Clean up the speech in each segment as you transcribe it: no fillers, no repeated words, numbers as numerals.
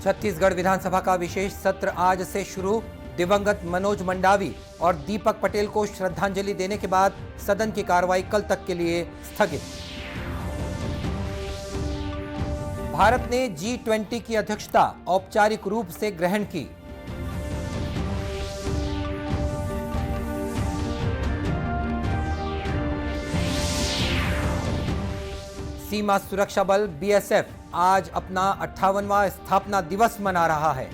छत्तीसगढ़ विधानसभा का विशेष सत्र आज से शुरू। दिवंगत मनोज मंडावी और दीपक पटेल को श्रद्धांजलि देने के बाद सदन की कार्रवाई कल तक के लिए स्थगित। भारत ने G20 की अध्यक्षता औपचारिक रूप से ग्रहण की। सीमा सुरक्षा बल BSF आज अपना 58वां स्थापना दिवस मना रहा है।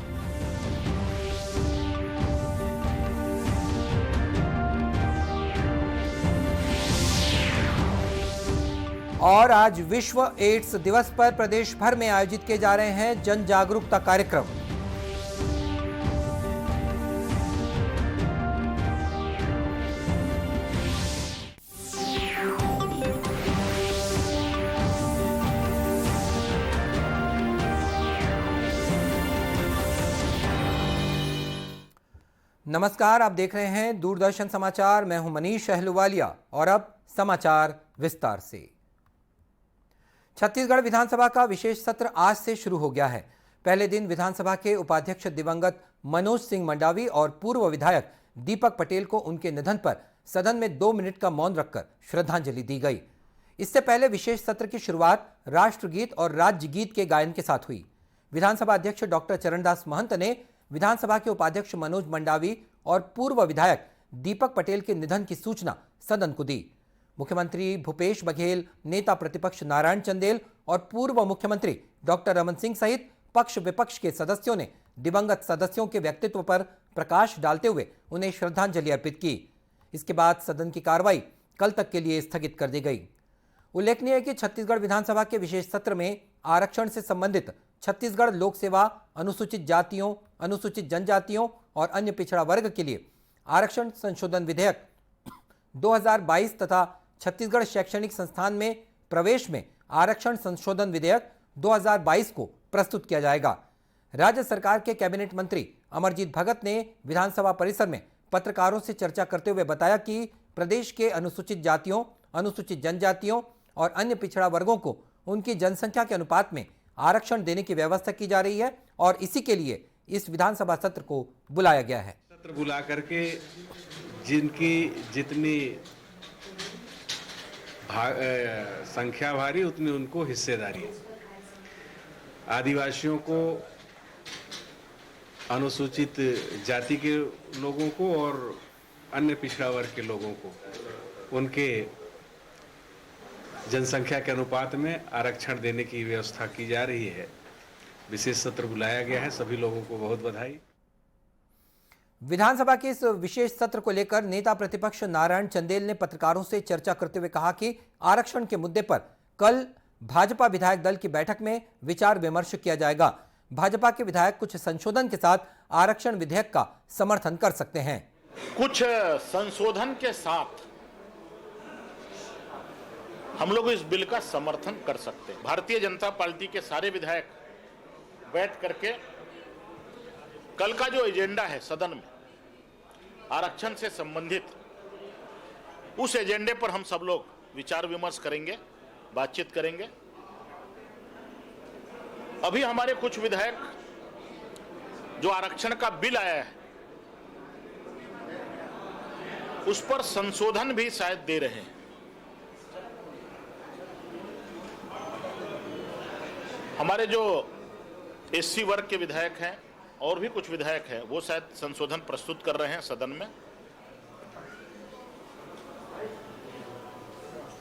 और आज विश्व एड्स दिवस पर प्रदेश भर में आयोजित किए जा रहे हैं जन जागरूकता कार्यक्रम। नमस्कार, आप देख रहे हैं दूरदर्शन समाचार। मैं हूं मनीष अहलुवालिया और अब समाचार विस्तार से। छत्तीसगढ़ विधानसभा का विशेष सत्र आज से शुरू हो गया है। पहले दिन विधानसभा के उपाध्यक्ष दिवंगत मनोज सिंह मंडावी और पूर्व विधायक दीपक पटेल को उनके निधन पर सदन में 2 मिनट का मौन रखकर श्रद्धांजलि दी गई। इससे पहले विशेष सत्र की शुरुआत राष्ट्रगीत और राज्य गीत के गायन के साथ हुई। विधानसभा अध्यक्ष डॉक्टर चरणदास महंत ने विधानसभा के उपाध्यक्ष मनोज मंडावी और पूर्व विधायक दीपक पटेल के निधन की सूचना सदन को दी। मुख्यमंत्री भूपेश बघेल, नेता प्रतिपक्ष नारायण चंदेल और पूर्व मुख्यमंत्री डॉक्टर रमन सिंह सहित पक्ष विपक्ष के सदस्यों ने दिवंगत सदस्यों के व्यक्तित्व पर प्रकाश डालते हुए उन्हें श्रद्धांजलि अर्पित की। इसके बाद सदन की कार्रवाई कल तक के लिए स्थगित कर दी गई। उल्लेखनीय है कि छत्तीसगढ़ विधानसभा के विशेष सत्र में आरक्षण से संबंधित छत्तीसगढ़ लोक सेवा, अनुसूचित जातियों, अनुसूचित जनजातियों और अन्य पिछड़ा वर्ग के लिए आरक्षण संशोधन विधेयक 2022 तथा छत्तीसगढ़ शैक्षणिक संस्थान में प्रवेश में आरक्षण संशोधन विधेयक 2022 को प्रस्तुत किया जाएगा। राज्य सरकार के कैबिनेट मंत्री अमरजीत भगत ने विधानसभा परिसर में पत्रकारों से चर्चा करते हुए बताया कि प्रदेश के अनुसूचित जातियों, अनुसूचित जनजातियों और अन्य पिछड़ा वर्गों को उनकी जनसंख्या के अनुपात में आरक्षण देने की व्यवस्था की जा रही है और इसी के लिए इस विधानसभा सत्र को बुलाया गया है। सत्र बुला करके जिनकी जितनी संख्या भारी उतनी उनको हिस्सेदारी। आदिवासियों को, अनुसूचित जाति के लोगों को और अन्य पिछड़ा वर्ग के लोगों को उनके जनसंख्या के अनुपात में आरक्षण देने की व्यवस्था की जा रही है। विशेष सत्र बुलाया गया है। सभी लोगों को बहुत बधाई। विधानसभा के इस विशेष सत्र को लेकर नेता प्रतिपक्ष नारायण चंदेल ने पत्रकारों से चर्चा करते हुए कहा कि आरक्षण के मुद्दे पर कल भाजपा विधायक दल की बैठक में विचार विमर्श किया जाएगा। भाजपा के विधायक कुछ संशोधन के साथ आरक्षण विधेयक का समर्थन कर सकते हैं। कुछ संशोधन के साथ हम लोग इस बिल का समर्थन कर सकते हैं। भारतीय जनता पार्टी के सारे विधायक बैठ करके कल का जो एजेंडा है सदन में आरक्षण से संबंधित, उस एजेंडे पर हम सब लोग विचार विमर्श करेंगे, बातचीत करेंगे। अभी हमारे कुछ विधायक जो आरक्षण का बिल आया है उस पर संशोधन भी शायद दे रहे हैं। हमारे जो SC वर्ग के विधायक हैं और भी कुछ विधायक हैं वो शायद संशोधन प्रस्तुत कर रहे हैं सदन में।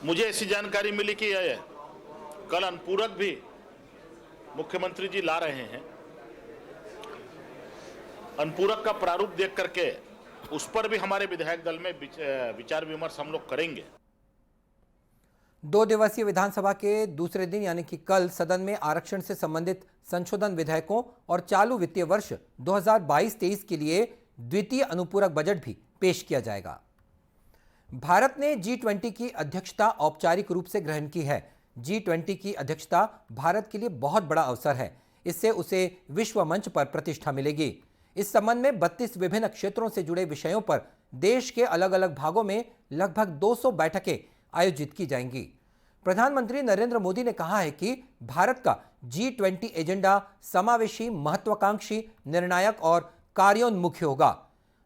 मुझे ऐसी जानकारी मिली कि कल अनुपूरक भी मुख्यमंत्री जी ला रहे हैं। अनुपूरक का प्रारूप देख करके उस पर भी हमारे विधायक दल में विचार विमर्श हम लोग करेंगे। 2 दिवसीय विधानसभा के दूसरे दिन यानी कि कल सदन में आरक्षण से संबंधित संशोधन विधेयकों और चालू वित्तीय वर्ष 2022-23 के लिए द्वितीय अनुपूरक बजट भी पेश किया जाएगा। भारत ने G20 की अध्यक्षता औपचारिक रूप से ग्रहण की है। G20 की अध्यक्षता भारत के लिए बहुत बड़ा अवसर है। इससे उसे विश्व मंच पर प्रतिष्ठा मिलेगी। इस संबंध में 32 विभिन्न क्षेत्रों से जुड़े विषयों पर देश के अलग अलग भागों में लगभग 200 बैठकें आयोजित की जाएंगी। प्रधानमंत्री नरेंद्र मोदी ने कहा है कि भारत का G20 एजेंडा समावेशी, महत्वाकांक्षी, निर्णायक और कार्योन्मुखी होगा।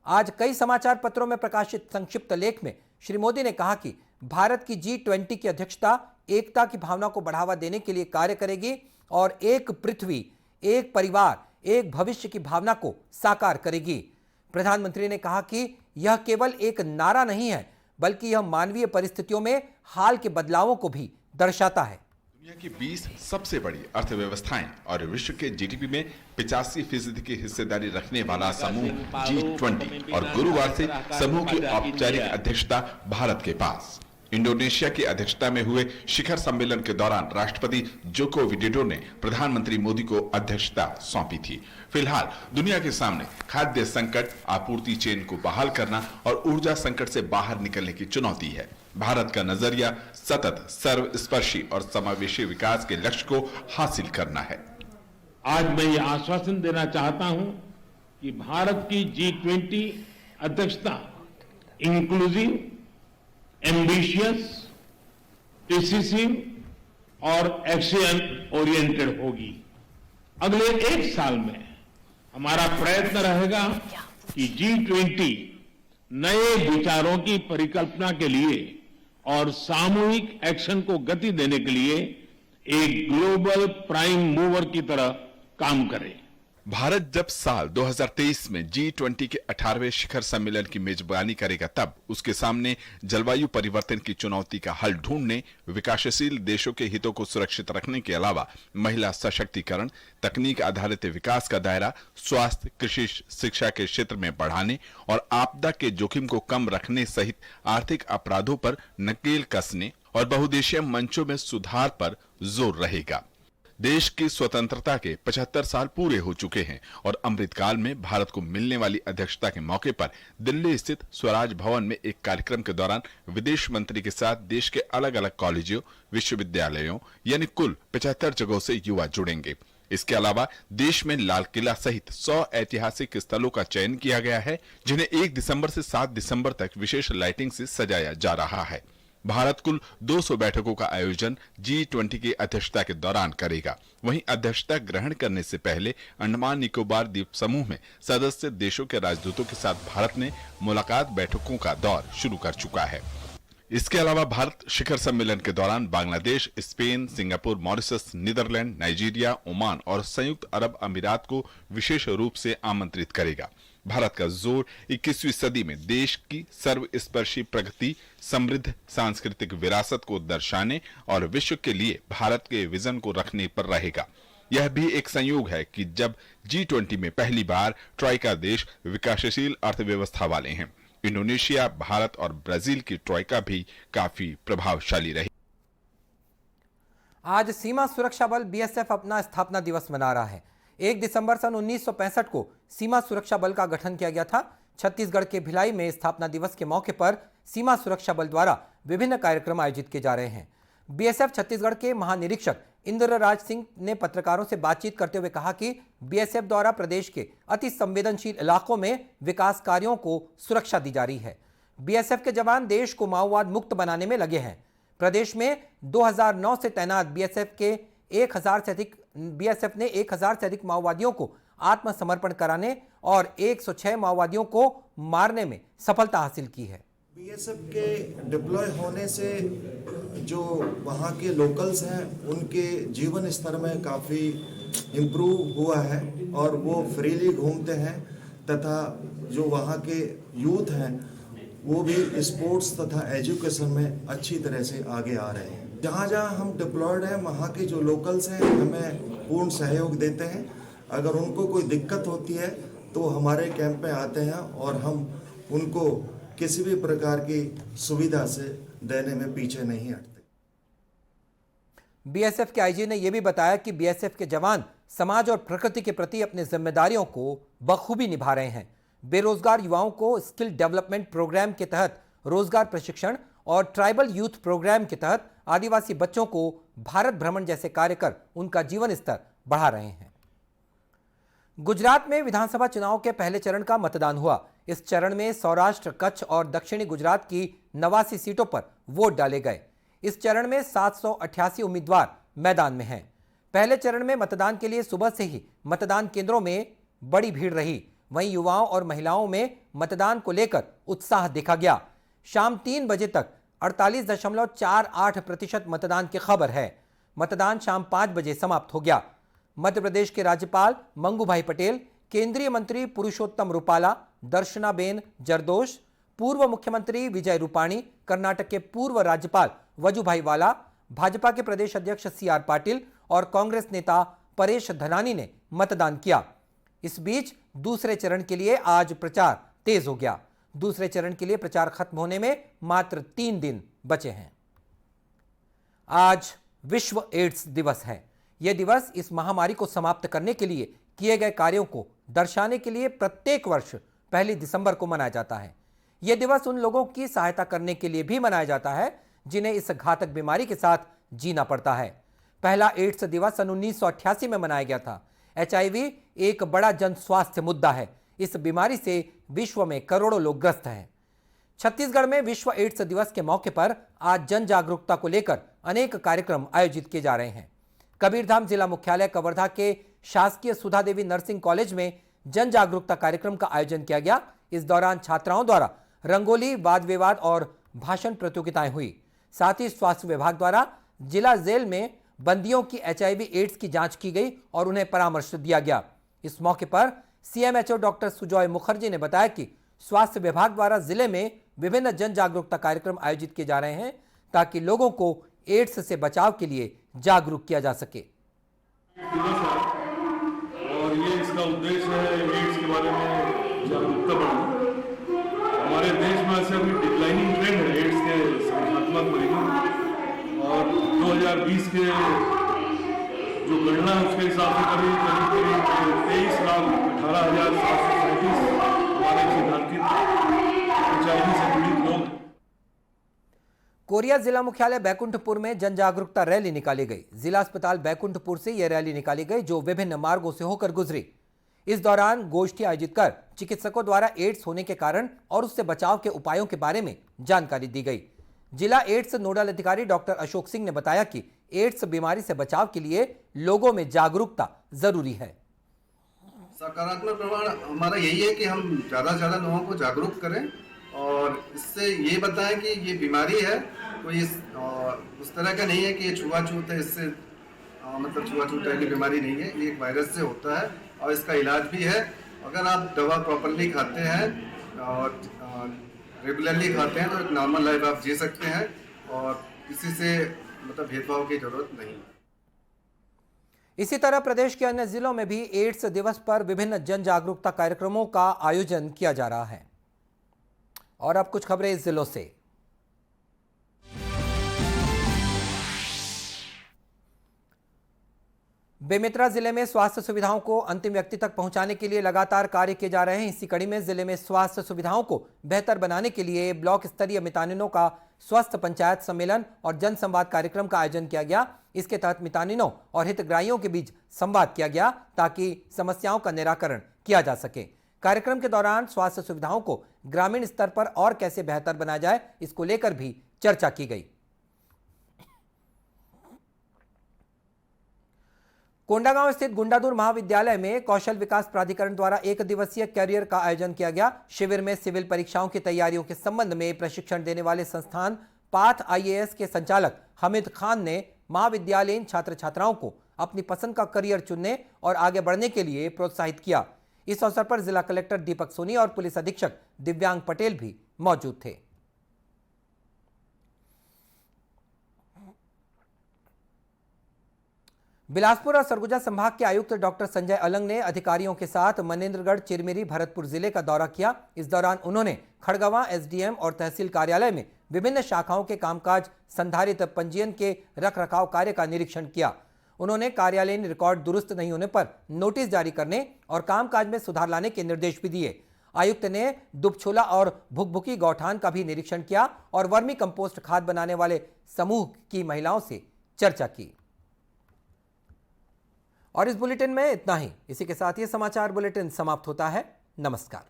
आज कई समाचार पत्रों में प्रकाशित संक्षिप्त लेख में श्री मोदी ने कहा कि भारत की G20 की अध्यक्षता एकता की भावना को बढ़ावा देने के लिए कार्य करेगी और एक पृथ्वी, एक परिवार, एक भविष्य की भावना को साकार करेगी। प्रधानमंत्री ने कहा कि यह केवल एक नारा नहीं है, बल्कि यह मानवीय परिस्थितियों में हाल के बदलावों को भी दर्शाता है। दुनिया की 20 सबसे बड़ी अर्थव्यवस्थाएं और विश्व के जीडीपी में 85% की हिस्सेदारी रखने वाला समूह G20 और गुरुवार से समूह की औपचारिक अध्यक्षता भारत के पास। इंडोनेशिया की अध्यक्षता में हुए शिखर सम्मेलन के दौरान राष्ट्रपति जोको विडोडो ने प्रधानमंत्री मोदी को अध्यक्षता सौंपी थी। फिलहाल दुनिया के सामने खाद्य संकट, आपूर्ति चेन को बहाल करना और ऊर्जा संकट से बाहर निकलने की चुनौती है। भारत का नजरिया सतत, सर्वस्पर्शी और समावेशी विकास के लक्ष्य को हासिल करना है। आज मैं ये आश्वासन देना चाहता हूं कि भारत की G20 अध्यक्षता इंक्लूसिव, एम्बिशियस, डिसिसिव और एक्शन ओरिएंटेड होगी। अगले एक साल में हमारा प्रयत्न रहेगा कि G20 नए विचारों की परिकल्पना के लिए और सामूहिक एक्शन को गति देने के लिए एक ग्लोबल प्राइम मूवर की तरह काम करे। भारत जब साल 2023 में G20 के 18वें शिखर सम्मेलन की मेजबानी करेगा, तब उसके सामने जलवायु परिवर्तन की चुनौती का हल ढूंढने, विकासशील देशों के हितों को सुरक्षित रखने के अलावा महिला सशक्तिकरण, तकनीक आधारित विकास का दायरा, स्वास्थ्य, कृषि, शिक्षा के क्षेत्र में बढ़ाने और आपदा के जोखिम को कम रखने सहित आर्थिक अपराधों पर नकेल कसने और बहुदेशीय मंचों में सुधार पर जोर रहेगा। देश की स्वतंत्रता के 75 साल पूरे हो चुके हैं और अमृतकाल में भारत को मिलने वाली अध्यक्षता के मौके पर दिल्ली स्थित स्वराज भवन में एक कार्यक्रम के दौरान विदेश मंत्री के साथ देश के अलग अलग कॉलेजों, विश्वविद्यालयों यानी कुल 75 जगहों से युवा जुड़ेंगे। इसके अलावा देश में लाल किला सहित 100 ऐतिहासिक स्थलों का चयन किया गया है, जिन्हें 1 दिसंबर से 7 दिसंबर तक विशेष लाइटिंग से सजाया जा रहा है। भारत कुल 200 बैठकों का आयोजन G20 की अध्यक्षता के दौरान करेगा। वहीं अध्यक्षता ग्रहण करने से पहले अंडमान निकोबार द्वीप समूह में सदस्य देशों के राजदूतों के साथ भारत ने मुलाकात बैठकों का दौर शुरू कर चुका है। इसके अलावा भारत शिखर सम्मेलन के दौरान Bangladesh, Spain, Singapore, Mauritius, Netherlands, Nigeria, Oman और संयुक्त अरब अमीरात को विशेष रूप से आमंत्रित करेगा। भारत का जोर 21वीं सदी में देश की सर्वस्पर्शी प्रगति, समृद्ध सांस्कृतिक विरासत को दर्शाने और विश्व के लिए भारत के विजन को रखने पर रहेगा। यह भी एक संयोग है कि जब G20 में पहली बार ट्रॉइका देश विकासशील अर्थव्यवस्था वाले हैं। इंडोनेशिया, भारत और ब्राजील की ट्रॉइका भी काफी प्रभावशाली रही। आज सीमा सुरक्षा बल BSF अपना स्थापना दिवस मना रहा है। 1 दिसंबर सन 1965 को सीमा सुरक्षा बल का गठन किया गया था। छत्तीसगढ़ के भिलाई में स्थापना दिवस के मौके पर सीमा सुरक्षा बल द्वारा विभिन्न कार्यक्रम आयोजित किए जा रहे हैं। BSF छत्तीसगढ़ के महानिरीक्षक इंद्रराज सिंह ने पत्रकारों से बातचीत करते हुए कहा कि BSF द्वारा प्रदेश के अति संवेदनशील इलाकों में विकास कार्यों को सुरक्षा दी जा रही है। BSF के जवान देश को माओवाद मुक्त बनाने में लगे हैं। प्रदेश में 2009 से तैनात BSF ने 1000 से अधिक माओवादियों को आत्मसमर्पण कराने और 106 माओवादियों को मारने में सफलता हासिल की है। BSF के डिप्लॉय होने से जो वहाँ के लोकल्स हैं उनके जीवन स्तर में काफ़ी इम्प्रूव हुआ है और वो फ्रीली घूमते हैं तथा जो वहाँ के यूथ हैं वो भी स्पोर्ट्स तथा एजुकेशन में अच्छी तरह से आगे आ रहे हैं। जहाँ जहाँ हम डिप्लॉयड हैं वहाँ के जो लोकल्स हैं हमें पूर्ण सहयोग देते हैं। अगर उनको कोई दिक्कत होती है तो हमारे कैंप में आते हैं और हम उनको किसी भी प्रकार की सुविधा से देने में पीछे नहीं हटते। BSF के IG ने यह भी बताया कि BSF के जवान समाज और प्रकृति के प्रति अपनी जिम्मेदारियों को बखूबी निभा रहे हैं। बेरोजगार युवाओं को स्किल डेवलपमेंट प्रोग्राम के तहत रोजगार प्रशिक्षण और ट्राइबल यूथ प्रोग्राम के तहत आदिवासी बच्चों को भारत भ्रमण जैसे कार्य कर उनका जीवन स्तर बढ़ा रहे हैं। गुजरात में विधानसभा चुनाव के पहले चरण का मतदान हुआ। इस चरण में सौराष्ट्र, कच्छ और दक्षिणी गुजरात की 89 सीटों पर वोट डाले गए। इस चरण में 788 उम्मीदवार मैदान में हैं। पहले चरण में मतदान के लिए सुबह से ही मतदान केंद्रों में बड़ी भीड़ रही। वहीं युवाओं और महिलाओं में मतदान को लेकर उत्साह देखा गया। शाम 3 बजे तक 48.48% मतदान की खबर है। मतदान शाम 5 बजे समाप्त हो गया। मध्य प्रदेश के राज्यपाल मंगूभाई पटेल, केंद्रीय मंत्री पुरुषोत्तम रूपाला, दर्शनाबेन जरदोश, पूर्व मुख्यमंत्री विजय रूपाणी, कर्नाटक के पूर्व राज्यपाल वजुभाई वाला, भाजपा के प्रदेश अध्यक्ष CR पाटिल और कांग्रेस नेता परेश धनानी ने मतदान किया। इस बीच दूसरे चरण के लिए आज प्रचार तेज हो गया। दूसरे चरण के लिए प्रचार खत्म होने में मात्र 3 दिन बचे हैं। आज विश्व एड्स दिवस है। यह दिवस इस महामारी को समाप्त करने के लिए किए गए कार्यों को दर्शाने के लिए प्रत्येक वर्ष 1 दिसंबर को मनाया जाता है। यह दिवस उन लोगों की सहायता करने के लिए भी मनाया जाता है जिन्हें इस घातक बीमारी के साथ जीना पड़ता है। पहला एड्स दिवस सन 1988 में मनाया गया था। HIV एक बड़ा जन स्वास्थ्य मुद्दा है। इस बीमारी से विश्व में करोड़ों लोग ग्रस्त हैं। छत्तीसगढ़ में विश्व एड्स दिवस के मौके पर आज जन जागरूकता को लेकर अनेक कार्यक्रम आयोजित किए जा रहे हैं। कबीरधाम जिला मुख्यालय कवर्धा के शासकीय सुधा देवी नर्सिंग कॉलेज में जन जागरूकता कार्यक्रम का आयोजन किया गया। इस दौरान छात्राओं द्वारा रंगोली, वाद विवाद और भाषण प्रतियोगिताएं हुई। साथ ही स्वास्थ्य विभाग द्वारा जिला जेल में बंदियों की HIV एड्स की जांच की गई और उन्हें परामर्श दिया गया। इस मौके पर CMHO डॉक्टर सुजॉय मुखर्जी ने बताया कि स्वास्थ्य विभाग द्वारा जिले में विभिन्न जन जागरूकता कार्यक्रम आयोजित किए जा रहे हैं ताकि लोगों को एड्स से बचाव के लिए जागरूक किया जा सके। और ये इसका उद्देश्य है एड्स के बारे में जागरूकता बढ़ाना। हमारे देश में ऐसे अभी डिक्लाइनिंग ट्रेंड है एड्स के संख्यात्मक मरीजों, और 2020 के जो गणना है उसके हिसाब से करीब 23,18,737 हमारे चिन्हांकित HIV से पीड़ित लोग। कोरिया जिला मुख्यालय बैकुंठपुर में जन जागरूकता रैली निकाली गई। जिला अस्पताल बैकुंठपुर से यह रैली निकाली गई जो विभिन्न मार्गों से होकर गुजरी। इस दौरान गोष्ठी आयोजित कर चिकित्सकों द्वारा एड्स होने के कारण और उससे बचाव के उपायों के बारे में जानकारी दी गई। जिला एड्स नोडल अधिकारी डॉक्टर अशोक सिंह ने बताया कि एड्स बीमारी से बचाव के लिए लोगों में जागरूकता जरूरी है। सकारात्मक प्रभाव हमारा यही है कि हम ज़्यादा से ज़्यादा लोगों को जागरूक करें और इससे ये बताएं कि ये बीमारी है, कोई उस तरह का नहीं है कि ये छुआछूत है, इससे मतलब छुआछूत टाइप की बीमारी नहीं है। ये एक वायरस से होता है और इसका इलाज भी है। अगर आप दवा प्रॉपरली खाते हैं और रेगुलरली खाते हैं तो एक नॉर्मल लाइफ आप जी सकते हैं और किसी से मतलब भेदभाव की जरूरत नहीं। इसी तरह प्रदेश के अन्य जिलों में भी एड्स दिवस पर विभिन्न जन जागरूकता कार्यक्रमों का आयोजन किया जा रहा है। और अब कुछ खबरें इस जिलों से। बेमेतरा जिले में स्वास्थ्य सुविधाओं को अंतिम व्यक्ति तक पहुंचाने के लिए लगातार कार्य किए जा रहे हैं। इसी कड़ी में जिले में स्वास्थ्य सुविधाओं को बेहतर बनाने के लिए ब्लॉक स्तरीय मितानिनों का स्वस्थ पंचायत सम्मेलन और जन संवाद कार्यक्रम का आयोजन किया गया। इसके तहत मितानिनों और हितग्राहियों के बीच संवाद किया गया ताकि समस्याओं का निराकरण किया जा सके। कार्यक्रम के दौरान स्वास्थ्य सुविधाओं को ग्रामीण स्तर पर और कैसे बेहतर बनाया जाए, इसको लेकर भी चर्चा की गई। कोंडागांव स्थित गुंडादुर महाविद्यालय में कौशल विकास प्राधिकरण द्वारा 1 दिवसीय कैरियर का आयोजन किया गया। शिविर में सिविल परीक्षाओं की तैयारियों के संबंध में प्रशिक्षण देने वाले संस्थान पाथ IAS के संचालक हामिद खान ने महाविद्यालयीन छात्र छात्राओं को अपनी पसंद का करियर चुनने और आगे बढ़ने के लिए प्रोत्साहित किया। इस अवसर पर जिला कलेक्टर दीपक सोनी और पुलिस अधीक्षक दिव्यांग पटेल भी मौजूद थे। बिलासपुर और सरगुजा संभाग के आयुक्त डॉक्टर संजय अलंग ने अधिकारियों के साथ मनेन्द्रगढ़, चिरमिरी, भरतपुर जिले का दौरा किया। इस दौरान उन्होंने खड़गवां SDM और तहसील कार्यालय में विभिन्न शाखाओं के कामकाज, संधारित पंजीयन के रखरखाव कार्य का निरीक्षण किया। उन्होंने कार्यालयीन रिकॉर्ड दुरुस्त नहीं होने पर नोटिस जारी करने और कामकाज में सुधार लाने के निर्देश भी दिए। आयुक्त ने दुबछोला और भुकभुकी गौठान का भी निरीक्षण किया और वर्मी कंपोस्ट खाद बनाने वाले समूह की महिलाओं से चर्चा की। और इस बुलेटिन में इतना ही। इसी के साथ ये समाचार बुलेटिन समाप्त होता है। नमस्कार।